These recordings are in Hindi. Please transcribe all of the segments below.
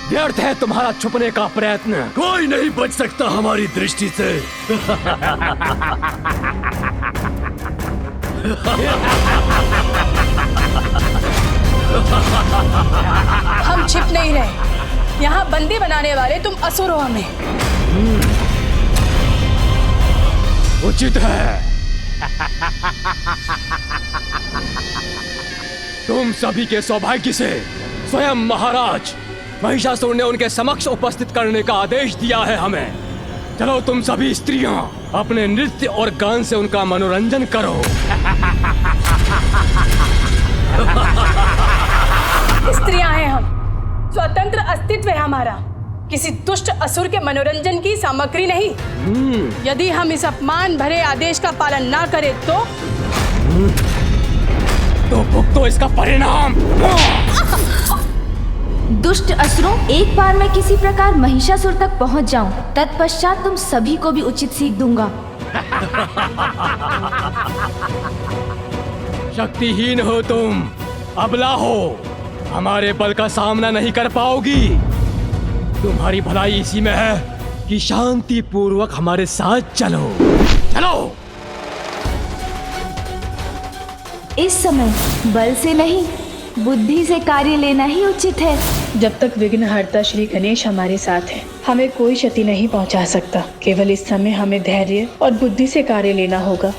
व्यर्थ है तुम्हारा छुपने का प्रयत्न। कोई नहीं बच सकता हमारी दृष्टि से। हम छिप नहीं रहे। यहाँ बंदी बनाने वाले तुम असुर हो हमें। उचित है। तुम सभी के सौभाग्य से स्वयं महाराज महिषासुर ने उनके समक्ष उपस्थित करने का आदेश दिया है हमें। चलो तुम सभी स्त्रियां अपने नृत्य और गान से उनका मनोरंजन करो। स्त्रियां हैं हम, स्वतंत्र अस्तित्व है हमारा, किसी दुष्ट असुर के मनोरंजन की सामग्री नहीं। यदि हम इस अपमान भरे आदेश का पालन ना करें तो भुगतो इसका परिणाम। दुष्ट असुरों, एक बार मैं किसी प्रकार महिषासुर तक पहुंच जाऊं, तत्पश्चात तुम सभी को भी उचित सीख दूंगा। शक्तिहीन हो तुम, अबला हो, हमारे बल का सामना नहीं कर पाओगी। तुम्हारी भलाई इसी में है कि शांति पूर्वक हमारे साथ चलो। चलो। इस समय बल से नहीं, बुद्धि से कार्य लेना ही उचित है। जब तक विघ्नहर्ता श्री गणेश हमारे साथ है, हमें कोई क्षति नहीं पहुंचा सकता। केवल इस समय हमें धैर्य और बुद्धि से कार्य लेना होगा।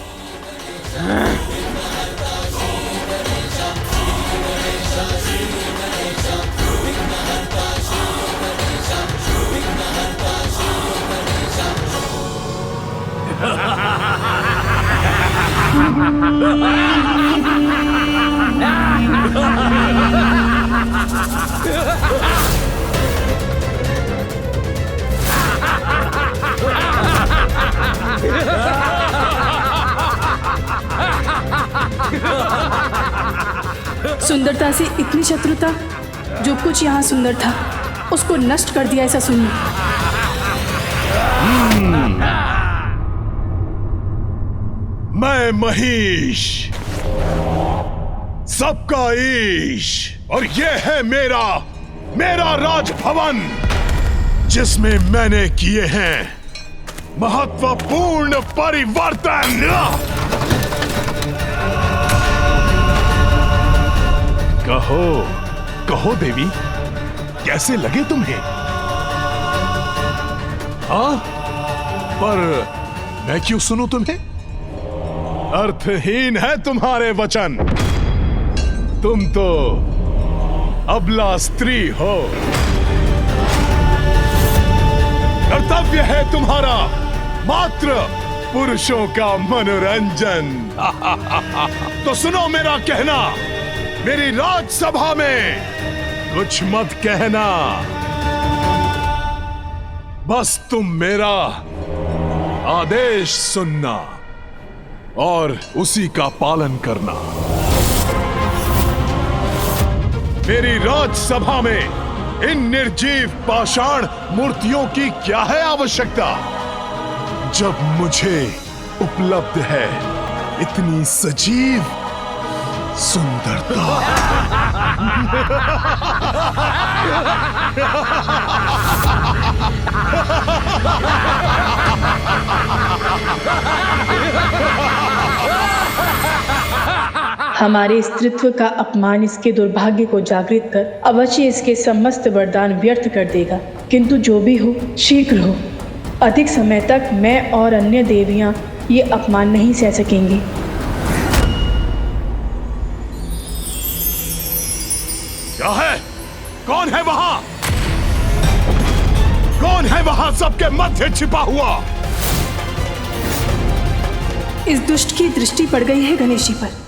सुंदरता से इतनी शत्रुता, जो कुछ यहाँ सुंदर था उसको नष्ट कर दिया। ऐसा सुनिए। मैं महिष, सबका ईश, और ये है मेरा राजभवन, जिसमें मैंने किए हैं महत्वपूर्ण परिवर्तन। कहो देवी, कैसे लगे तुम्हें? हाँ, पर मैं क्यों सुनूं तुम्हें? अर्थहीन है तुम्हारे वचन। तुम तो अबला स्त्री हो। कर्तव्य है तुम्हारा मात्र पुरुषों का मनोरंजन। तो सुनो मेरा कहना, मेरी राजसभा में कुछ मत कहना। बस तुम मेरा आदेश सुनना और उसी का पालन करना। मेरी राजसभा में इन निर्जीव पाषाण मूर्तियों की क्या है आवश्यकता, जब मुझे उपलब्ध है इतनी सजीव सुंदरता। हमारे स्त्रीत्व का अपमान इसके दुर्भाग्य को जागृत कर अवश्य इसके समस्त वरदान व्यर्थ कर देगा। किंतु जो भी हो, शीघ्र हो। अधिक समय तक मैं और अन्य देवियां ये अपमान नहीं सह सकेंगी। क्या है? कौन है वहां? कौन है वहां सबके मध्य छिपा हुआ? इस दुष्ट की दृष्टि पड़ गई है गणेश जी पर।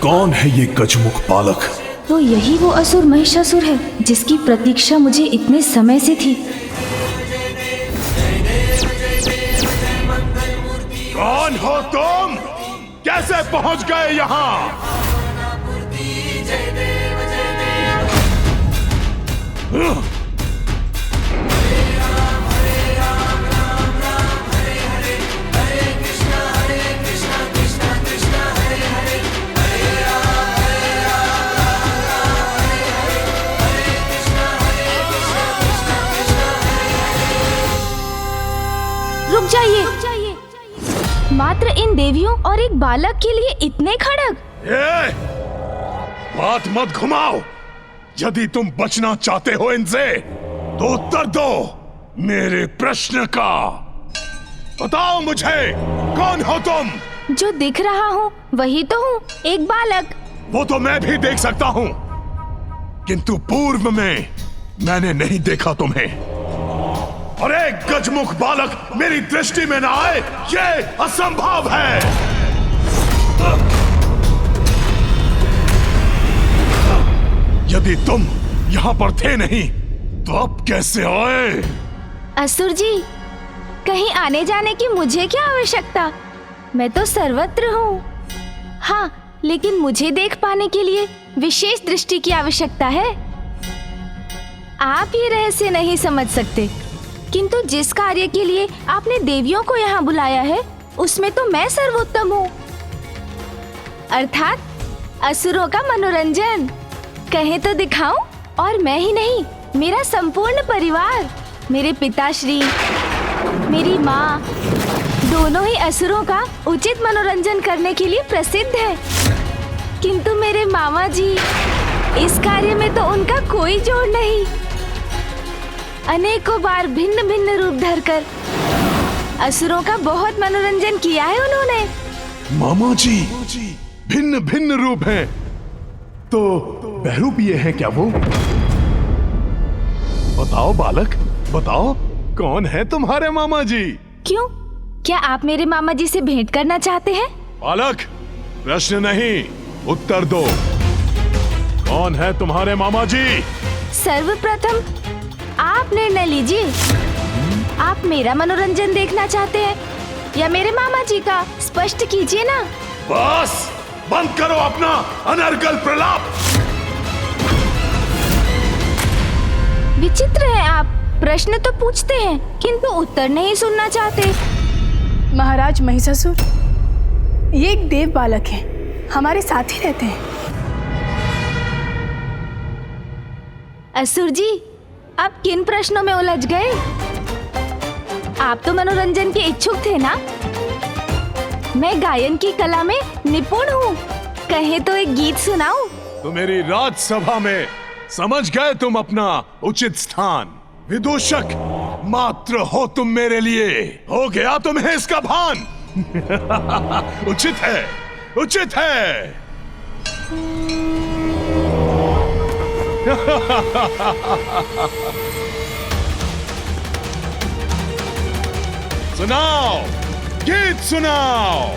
कौन है ये गजमुख बालक? तो यही वो असुर महिषासुर है जिसकी प्रतीक्षा मुझे इतने समय से थी। कौन हो तुम? कैसे पहुंच गए यहाँ? जाइए। मात्र इन देवियों और एक बालक के लिए इतने खड़ग? बात मत घुमाओ। यदि तुम बचना चाहते हो इनसे तो उत्तर दो मेरे प्रश्न का। बताओ मुझे, कौन हो तुम? जो दिख रहा हूँ वही तो हूँ, एक बालक। वो तो मैं भी देख सकता हूँ, किंतु पूर्व में मैंने नहीं देखा तुम्हें। और एक गजमुख बालक मेरी दृष्टि में ना आए, ये असंभव है। यदि तुम यहाँ पर थे नहीं तो अब कैसे आए? असुर जी, कहीं आने जाने की मुझे क्या आवश्यकता? मैं तो सर्वत्र हूँ। हाँ, लेकिन मुझे देख पाने के लिए विशेष दृष्टि की आवश्यकता है। आप ये रहस्य नहीं समझ सकते, किंतु जिस कार्य के लिए आपने देवियों को यहाँ बुलाया है उसमें तो मैं सर्वोत्तम हूँ, अर्थात असुरों का मनोरंजन। कहे तो दिखाऊं? और मैं ही नहीं, मेरा संपूर्ण परिवार, मेरे पिताश्री, मेरी माँ, दोनों ही असुरों का उचित मनोरंजन करने के लिए प्रसिद्ध है। किंतु मेरे मामा जी, इस कार्य में तो उनका कोई जोड़ नहीं। अनेकों बार भिन्न भिन्न रूप धरकर असुरों का बहुत मनोरंजन किया है उन्होंने। मामा जी, भिन्न भिन्न रूप हैं, तो बहरूप ये हैं क्या वो? बताओ बालक, बताओ, कौन है तुम्हारे मामा जी? क्यों, क्या आप मेरे मामा जी से भेंट करना चाहते हैं? बालक, प्रश्न नहीं, उत्तर दो। कौन है तुम्हारे मामा जी? सर्वप्रथम आप निर्णय लीजिए। आप मेरा मनोरंजन देखना चाहते हैं या मेरे मामा जी का? स्पष्ट कीजिए ना। बस बंद करो अपना अनर्गल प्रलाप। विचित्र है आप, प्रश्न तो पूछते हैं किंतु उत्तर नहीं सुनना चाहते। महाराज महिषासुर, ये एक देव बालक है, हमारे साथ ही रहते हैं। असुर जी, आप किन प्रश्नों में उलझ गए? आप तो मनोरंजन के इच्छुक थे ना? मैं गायन की कला में निपुण हूँ, कहे तो एक गीत सुनाऊं? तो मेरी राजसभा में समझ गए तुम अपना उचित स्थान। विदूषक मात्र हो तुम मेरे लिए, हो गया तुम्हें इसका भान। उचित है, उचित है। सुनाओ, गीत सुनाओ।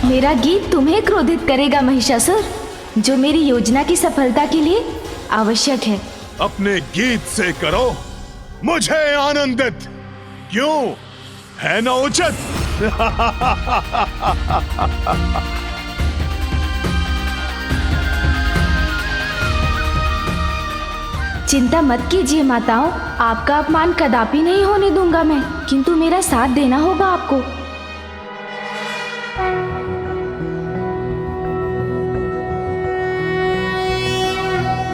मेरा गीत तुम्हें क्रोधित करेगा महिषासुर, जो मेरी योजना की सफलता के लिए आवश्यक है। अपने गीत से करो मुझे आनंदित, क्यों है ना उचित? चिंता मत कीजिए माताओं, आपका अपमान कदापि नहीं होने दूंगा मैं, किंतु मेरा साथ देना होगा आपको।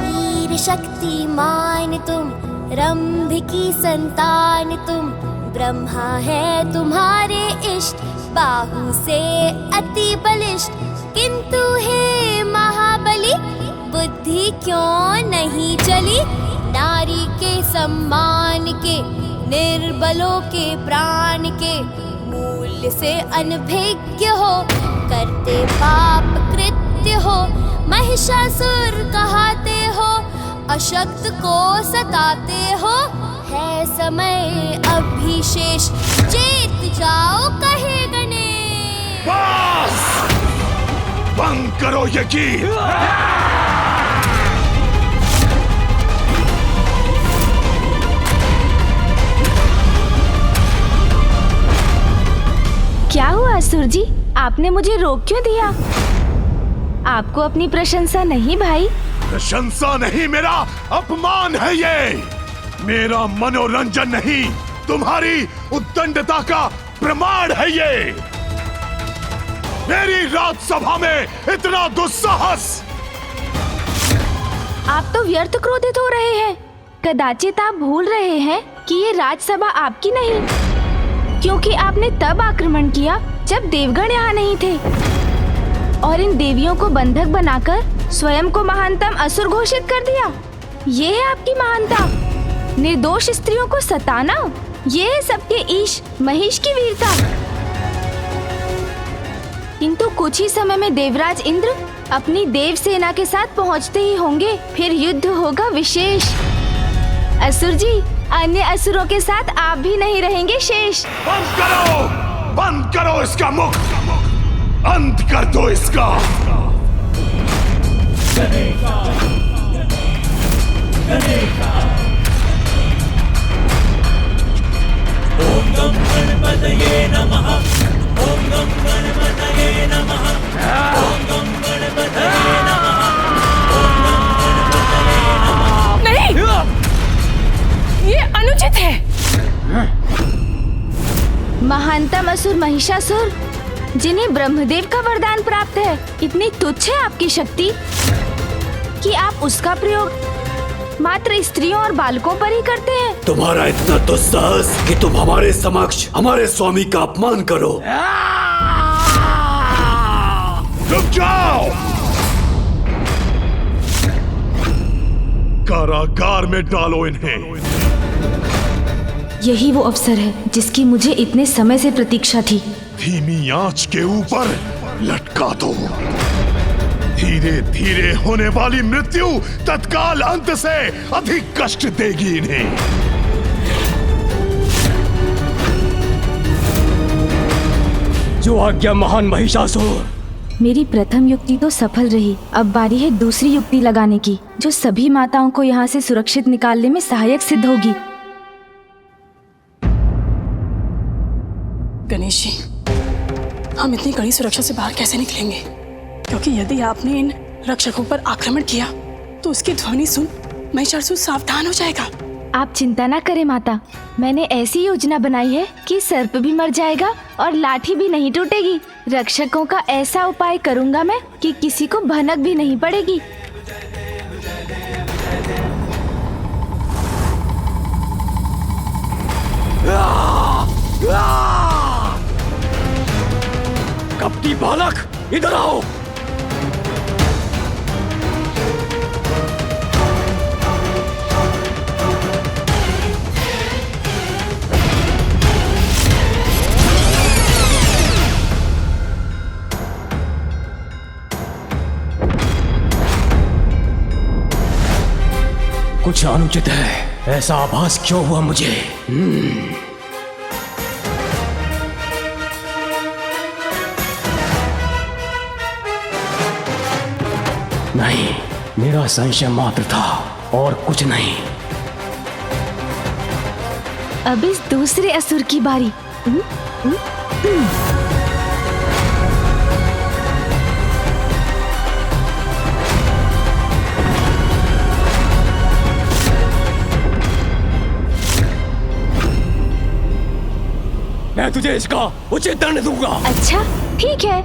वीर शक्तिमान तुम, रंभ की संतान तुम, ब्रह्मा है तुम्हारे इष्ट, बाहु से अति बलिष्ठ। किंतु हे महाबली, बुद्धि क्यों नहीं चली? नारी के सम्मान के, निर्बलों के प्राण के, मूल्य से अनभिज्ञ हो, करते पाप कृत्य हो। महिषासुर कहते हो, अशक्त को सताते हो। है समय अभिशेष, चेत जाओ कहे गणेश। बस बंद करो ये गीत। क्या हुआ असुर जी, आपने मुझे रोक क्यों दिया? आपको अपनी प्रशंसा नहीं भाई? प्रशंसा नहीं, मेरा अपमान है ये। मेरा मनोरंजन नहीं, तुम्हारी उद्दंडता का प्रमाण है ये। मेरी राजसभा में इतना दुस्साहस। आप तो व्यर्थ क्रोधित हो रहे हैं। कदाचित आप भूल रहे हैं कि ये राजसभा आपकी नहीं, क्योंकि आपने तब आक्रमण किया जब देवगण यहाँ नहीं थे और इन देवियों को बंधक बनाकर स्वयं को महानतम असुर घोषित कर दिया। ये है आपकी महानता, निर्दोष स्त्रियों को सताना। ये है सबके ईश महिष की वीरता। किंतु कुछ ही समय में देवराज इंद्र अपनी देव सेना के साथ पहुंचते ही होंगे, फिर युद्ध होगा विशेष। असुर जी, अन्य असुरों के साथ आप भी नहीं रहेंगे शेष। बंद करो इसका मुख, अंत कर दो इसका। ओम गं गणपतये नमः। ओम गं गणपतये नमः। ओम गं गणपतये नमः। ओम गं गणपतये नमः। नहीं, ये अनुचित है। महानतम असुर महिषासुर, जिन्हें ब्रह्मदेव का वरदान प्राप्त है, इतनी तुच्छ है आपकी शक्ति कि आप उसका प्रयोग मात्र स्त्रियों और बालकों पर ही करते हैं। तुम्हारा इतना दुस्साहस कि तुम हमारे समक्ष हमारे स्वामी का अपमान करो। रुक जाओ, कारागार में डालो इन्हें। यही वो अवसर है जिसकी मुझे इतने समय से प्रतीक्षा थी। धीमी आंच के ऊपर लटका दो। धीरे धीरे होने वाली मृत्यु तत्काल अंत से अधिक कष्ट देगी इन्हें। जो आज्ञा महान महिषासुर। मेरी प्रथम युक्ति तो सफल रही, अब बारी है दूसरी युक्ति लगाने की, जो सभी माताओं को यहाँ से सुरक्षित निकालने में सहायक सिद्ध होगी। गणेश जी, हम इतनी कड़ी सुरक्षा से बाहर कैसे निकलेंगे? क्योंकि यदि आपने इन रक्षकों पर आक्रमण किया तो उसकी ध्वनि सुन महिषासुर सावधान हो जाएगा। आप चिंता ना करें माता, मैंने ऐसी योजना बनाई है कि सर्प भी मर जाएगा और लाठी भी नहीं टूटेगी। रक्षकों का ऐसा उपाय करूंगा मैं कि किसी को भनक भी नहीं पड़ेगी। कपटी बालक, इधर आओ। कुछ अनुचित है, ऐसा आभास क्यों हुआ मुझे? नहीं, मेरा संशय मात्र था और कुछ नहीं। अब इस दूसरे असुर की बारी। मैं तुझे इसका उचित दंड दूंगा। अच्छा, ठीक है।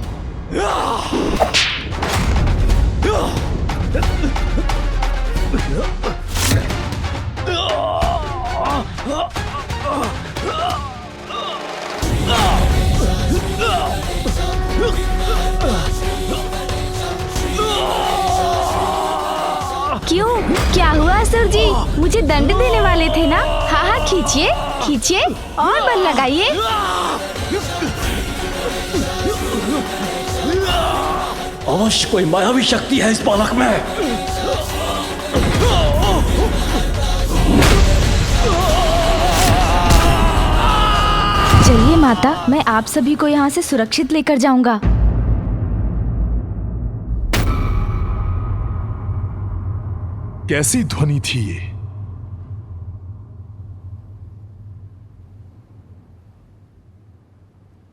क्यों, क्या हुआ असुर जी? मुझे दंड देने वाले थे ना? हाँ हाँ, खींचिए खींचिए और बल लगाइए। अवश्य कोई मायावी शक्ति है इस बालक में। चलिए माता, मैं आप सभी को यहाँ से सुरक्षित लेकर जाऊंगा। कैसी ध्वनि थी ये?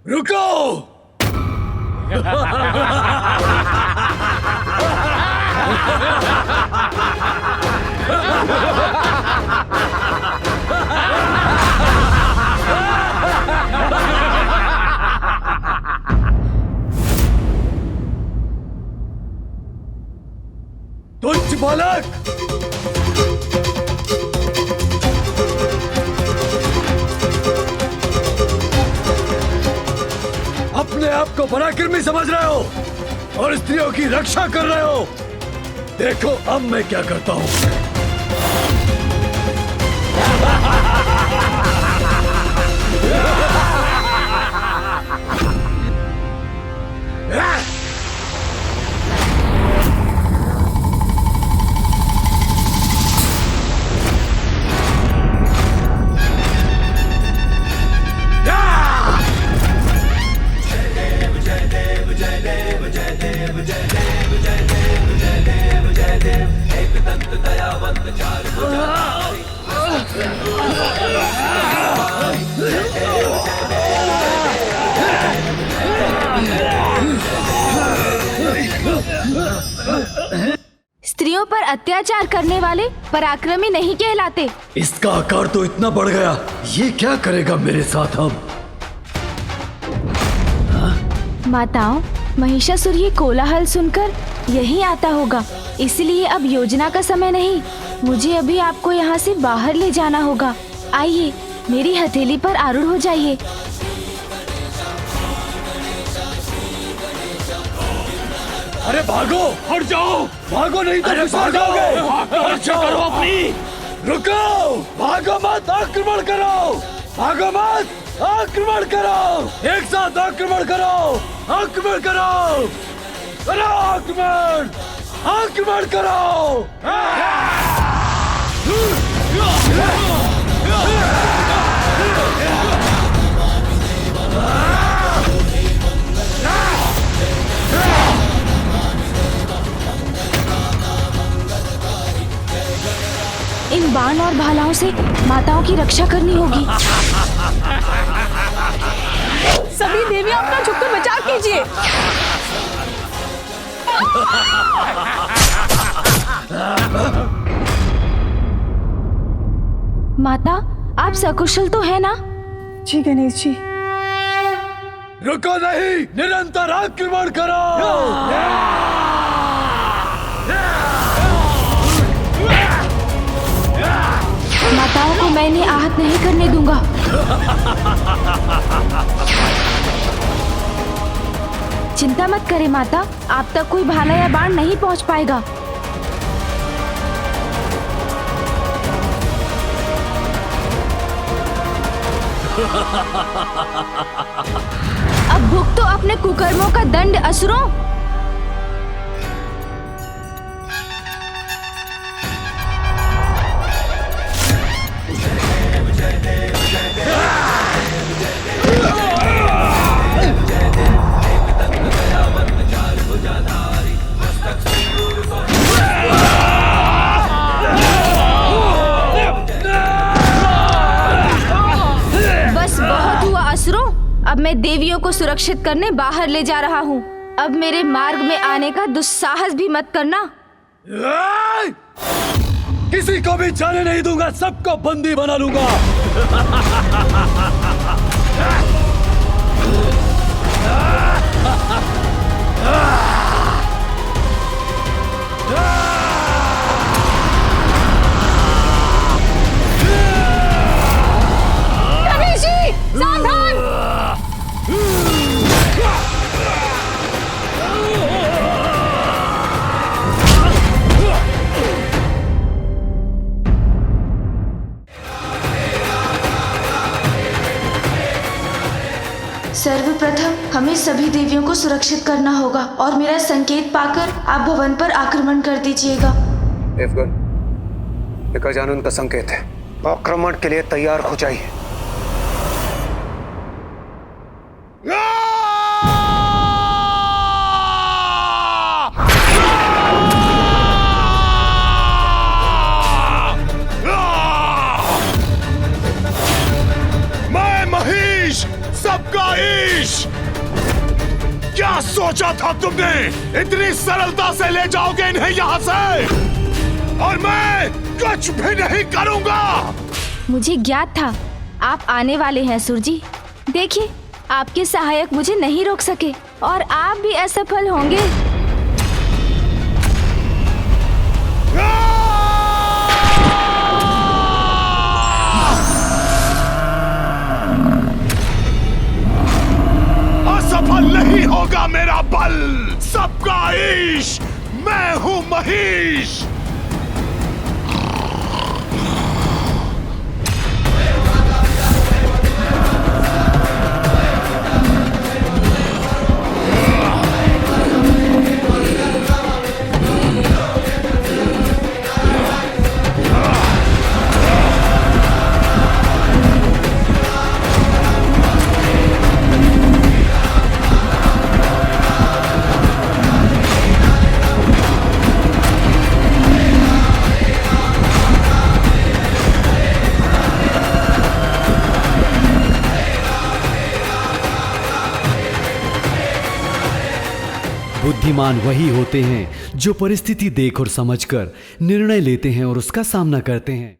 रुको! तुच्छ बालक! आप को पराक्रमी समझ रहे हो और स्त्रियों की रक्षा कर रहे हो। देखो अब मैं क्या करता हूँ। स्त्रियों पर अत्याचार करने वाले पराक्रमी नहीं कहलाते। इसका आकार तो इतना बढ़ गया, ये क्या करेगा मेरे साथ अब? माताओं, महिषासुर ये कोलाहल सुनकर यहीं आता होगा, इसलिए अब योजना का समय नहीं। मुझे अभी आपको यहाँ से बाहर ले जाना होगा। आइए, मेरी हथेली पर आरूढ़ हो जाइए। अरे भागो, हट जाओ, भागो नहीं तो फिसल जाओगे। रक्षा करो अपनी। रुको, भागो मत, आक्रमण करो। भागो मत, आक्रमण करो। एक साथ आक्रमण करो, आक्रमण करो, करो आक्रमण, आक्रमण करो। इन बाण और भालाओं से माताओं की रक्षा करनी होगी। सभी देवियां अपना झुककर बचाव कीजिए। माता, आप सकुशल तो है ना? जी गणेश जी। रुको नहीं, निरंतर आक्रमण करो। माताओं को मैं इन्हें आहत नहीं करने दूंगा। चिंता मत करें माता, आप तक कोई भाला या बाण नहीं पहुंच पाएगा। अब भुगतो अपने कुकर्मों का दंड असुरों। अब मैं देवियों को सुरक्षित करने बाहर ले जा रहा हूँ। अब मेरे मार्ग में आने का दुस्साहस भी मत करना। किसी को भी जाने नहीं दूंगा, सबको बंदी बना लूंगा। सावधान! सर्वप्रथम हमें सभी देवियों को सुरक्षित करना होगा और मेरा संकेत पाकर आप भवन पर आक्रमण कर दीजिएगा। ये गजानन का संकेत है, आक्रमण के लिए तैयार हो जाइए। क्या सोचा था तुमने? इतनी सरलता से ले जाओगे इन्हें यहाँ से? और मैं कुछ भी नहीं करूंगा। मुझे ज्ञात था आप आने वाले हैं सुर जी। देखिए, आपके सहायक मुझे नहीं रोक सके और आप भी असफल होंगे। असफल नहीं होगा मेरा बल, सबका ईश, मैं हूं महिष। बुद्धिमान वही होते हैं जो परिस्थिति देख और समझकर निर्णय लेते हैं और उसका सामना करते हैं।